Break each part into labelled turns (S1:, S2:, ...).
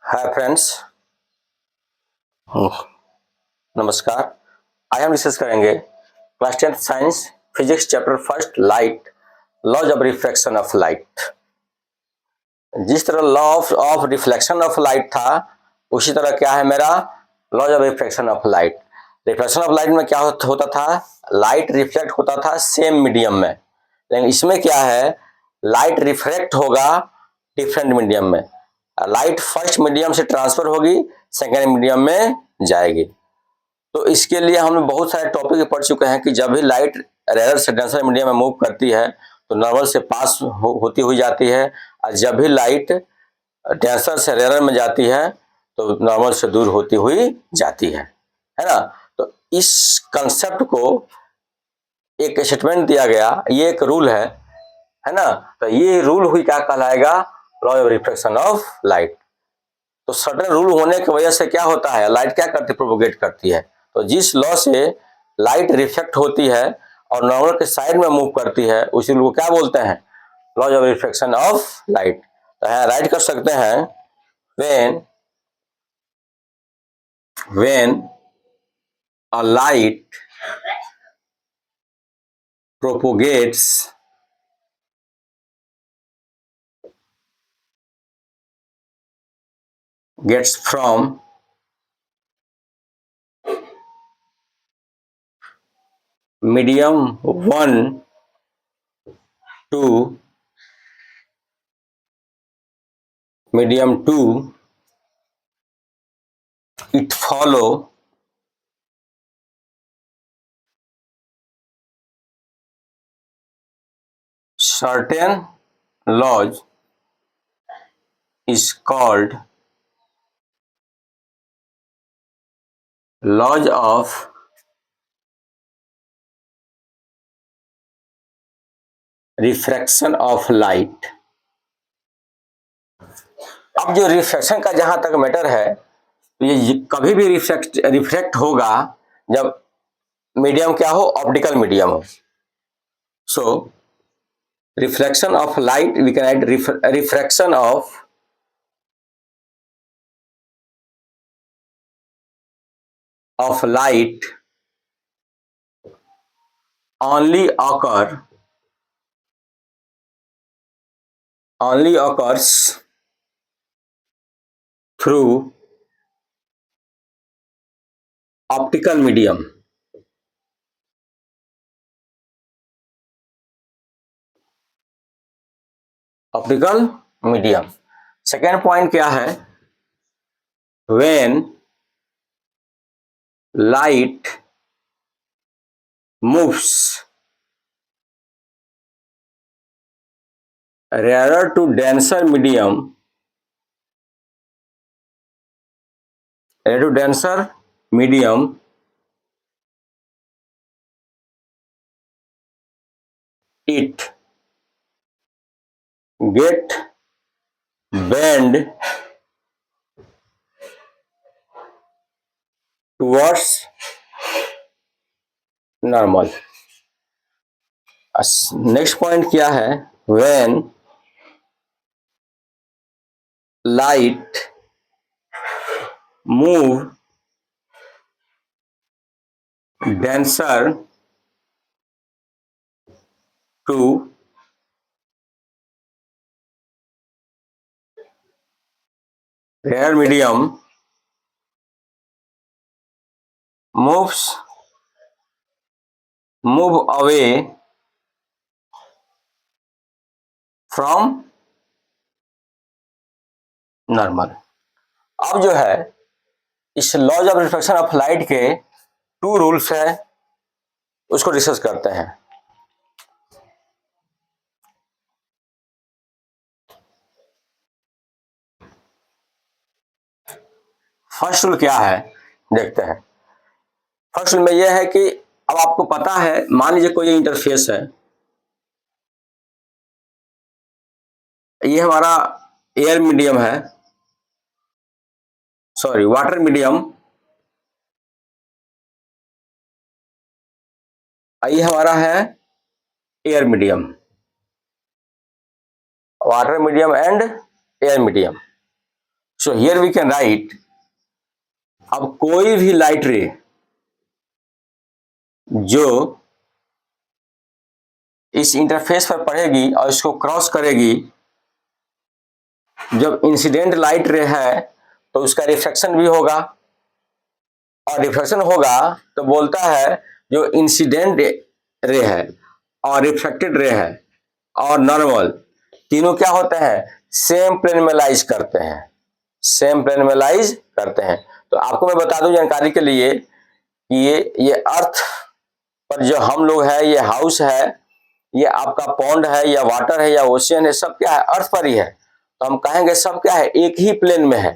S1: Hi friends, नमस्कार। आज हम डिस्कस करेंगे class 10th science physics chapter first light, laws of refraction of light. जिस तरह law of reflection of light था, उसी तरह क्या है मेरा laws of refraction of light. Reflection of light में क्या होता था, लाइट रिफ्लेक्ट होता था सेम मीडियम में, लेकिन इसमें क्या है, लाइट रिफ्रैक्ट होगा डिफरेंट मीडियम में। लाइट फर्स्ट मीडियम से ट्रांसफर होगी, सेकेंड मीडियम में जाएगी। तो इसके लिए हम बहुत सारे टॉपिक पढ़ चुके हैं कि जब भी लाइट रेयर से डेंसर मीडियम में मूव करती है तो नॉर्मल से पास होती हुई जाती है, और जब भी लाइट डेंसर से रेयर में जाती है तो नॉर्मल से दूर होती हुई जाती है ना। तो इस कंसेप्ट को एक स्टेटमेंट दिया गया, ये एक रूल है ना। तो ये रूल हुई क्या कहलाएगा, law of reflection of light. तो सर्टेन रूल होने की वजह से क्या होता है, लाइट क्या करती है, प्रोपोगेट करती है। तो जिस लॉ से लाइट रिफ्लेक्ट होती है और नॉर्मल के साइड में मूव करती है, उसी रूल को क्या बोलते हैं, law of reflection of light. तो यहाँ राइट कर सकते हैं, when a light propagates gets from medium 1 to medium 2, it follow certain laws is called laws of refraction of light. अब जो रिफ्रैक्शन का जहां तक मैटर है, तो ये कभी भी रिफ्रैक्ट होगा जब मीडियम क्या हो, ऑप्टिकल मीडियम हो। So refraction of light we can write refraction of light only occurs through optical medium। Optical medium. Second point क्या है, when light moves rarer to denser medium, rarer to denser medium, it get bend towards normal। Next point क्या है, when light move denser to rare medium, move away from normal. अब जो है, इस laws of reflection of light के two rules है, उसको discuss करते हैं। फर्स्ट रूल क्या है, देखते हैं। फर्स्ट रूल में यह है कि अब आपको पता है, मान लीजिए कोई इंटरफेस है, ये हमारा एयर मीडियम है, सॉरी वाटर मीडियम, ये हमारा है air medium, water medium and air medium. So here we can write, अब कोई भी लाइट रे जो इस इंटरफेस पर पड़ेगी और इसको क्रॉस करेगी, जब इंसिडेंट लाइट रे है तो उसका रिफ्लेक्शन भी होगा, और रिफ्लेक्शन होगा तो बोलता है जो इंसिडेंट रे है और रिफ्लेक्टेड रे है और नॉर्मल, तीनों क्या होते हैं, सेम प्लेन में लाइज करते हैं, सेम प्लेन में लाइज करते हैं। तो आपको मैं बता दूं जानकारी के लिए कि ये अर्थ पर जो हम लोग है, ये हाउस है, ये आपका पॉन्ड है या वाटर है या ओशियन है, सब क्या है, अर्थ पर ही है। तो हम कहेंगे सब क्या है, एक ही प्लेन में है,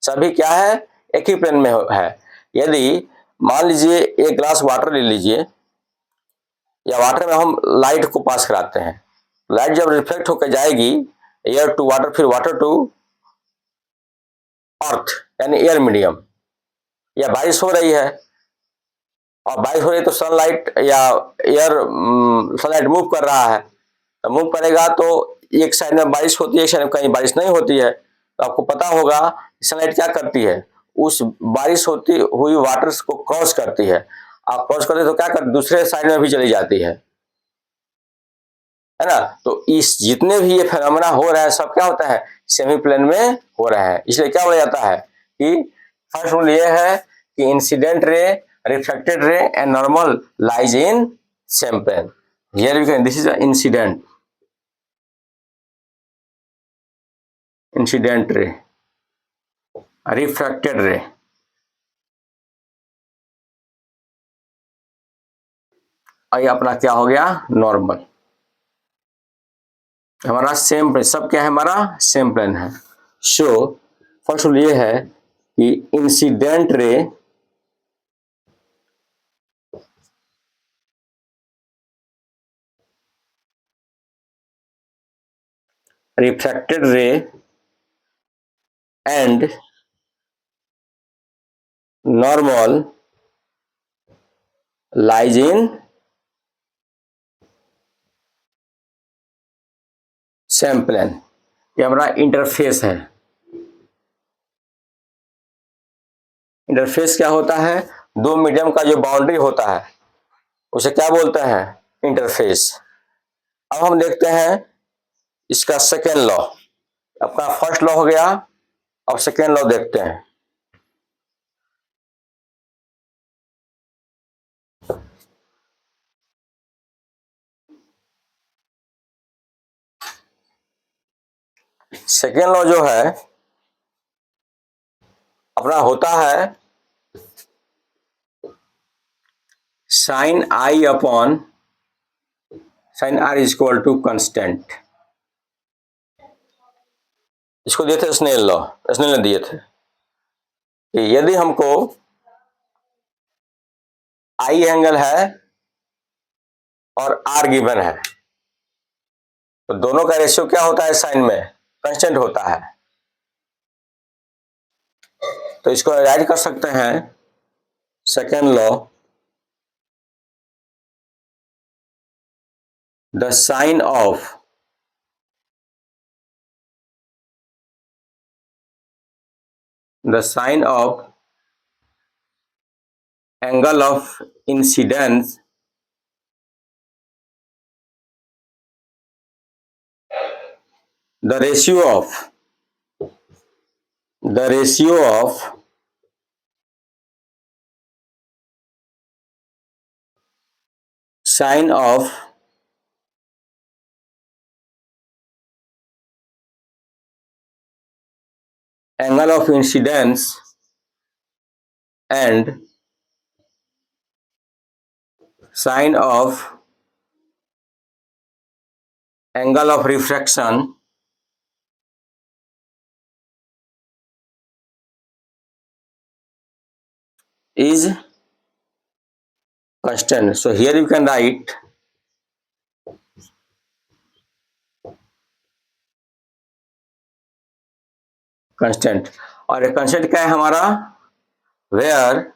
S1: सभी क्या है, एक ही प्लेन में है। यदि मान लीजिए एक ग्लास वाटर ले लीजिए, या वाटर में हम लाइट को पास कराते हैं, लाइट जब रिफ्लेक्ट होकर जाएगी एयर टू वाटर, फिर वाटर टू अर्थ यानी एयर मीडियम, या बारिश हो रही है, और बारिश हो रही है तो सनलाइट या एयर, सनलाइट मूव कर रहा है, तो मूव करेगा तो एक साइड में बारिश होती है, एक साइड में कहीं बारिश नहीं होती है। तो आपको पता होगा सनलाइट क्या करती है, उस बारिश होती हुई वाटर को क्रॉस करती है, आप क्रॉस करते तो क्या करती, दूसरे साइड में भी चली जाती है ना। तो इस जितने भी ये फेनोमेना हो रहा है सब क्या होता है, सेमी प्लेन में हो रहा है। इसलिए क्या बोला जाता है कि फर्स्ट रूल ये है कि incident ray, reflected ray and normal lies in same plane. Here we can, this is incident, incident ray, refracted ray, और ये अपना क्या हो गया, नॉर्मल। हमारा सेम प्लेन, सब क्या है, हमारा सेम प्लेन है। सो फर्स्ट रूल ये है कि incident ray refracted ray and normal lies in same plane। ये हमारा इंटरफेस है। इंटरफेस क्या होता है, दो मीडियम का जो बाउंड्री होता है उसे क्या बोलते हैं, इंटरफेस। अब हम देखते हैं इसका सेकेंड लॉ, अपना फर्स्ट लॉ हो गया, अब सेकेंड लॉ देखते हैं। सेकेंड लॉ जो है अपना होता है sine I upon sine R is equal to constant. इसको दिए थे स्नेल लॉ, स्नेल ने दिए थे कि यदि हमको आई एंगल है और आर गिवन है तो दोनों का रेशियो क्या होता है, साइन में कांस्टेंट होता है। तो इसको राइट कर सकते हैं second law, the sine of angle of incidence the ratio of the ratio of sine of angle of incidence and sine of angle of refraction is constant. So here you can write constant, और ये constant क्या है हमारा, where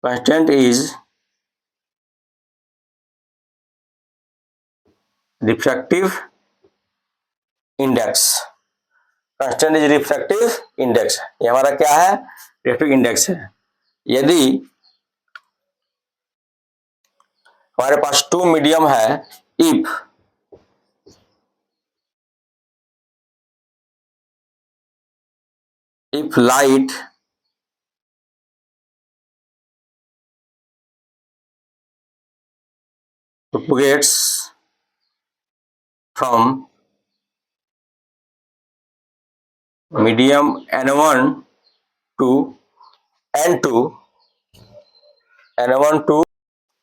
S1: constant is refractive index, constant is refractive index, ये हमारा क्या है, refractive index है। यदि हमारे पास टू मीडियम है, if light propagates from medium n1 to n2,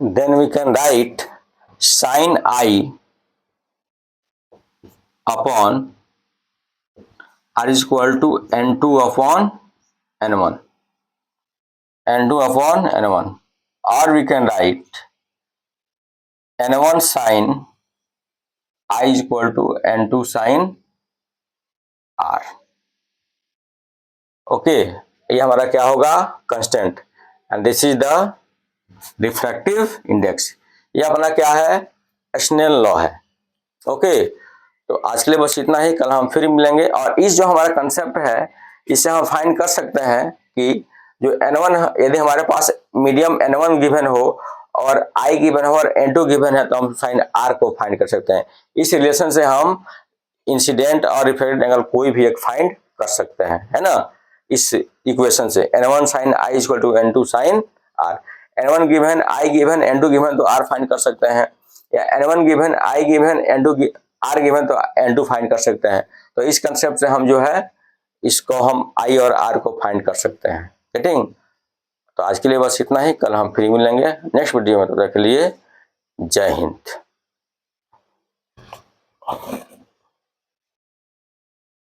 S1: then we can write sin I upon r is equal to n2 upon n1, or we can write n1 sin I is equal to n2 sin r। Okay, ये हमारा क्या होगा, constant, and this is the refractive index. ये अपना क्या है, Snell law है। Okay, तो आज के लिए बस इतना ही, कल हम फिर मिलेंगे। और इस जो हमारा कंसेप्ट है, इससे हम फाइंड कर सकते हैं कि जो n1, यदि हमारे पास मीडियम n1 गिवन हो और I गिवन हो और n2 गिवन है, तो हम साइन R को फाइंड कर सकते हैं। इस रिलेशन से हम इंसिडेंट और रिफ्लेक्टेड एंगल कोई भी एक फाइंड कर सकते हैं, है ना। इस इक्वेशन से n1 sin I equal to n2 sin R, n1 given, I given, n2 given, तो R फाइंड कर सकते हैं, या n1 given, I given, n2 R given, तो n2 फाइंड कर सकते हैं। तो इस कंसेप्ट से हम जो है इसको हम I और R को फाइंड कर सकते हैं। गेटिंग? तो आज के लिए बस इतना ही, कल हम फ्री मिलेंगे नेक्स्ट वीडियो में। तब तक के लिए जय हिंद।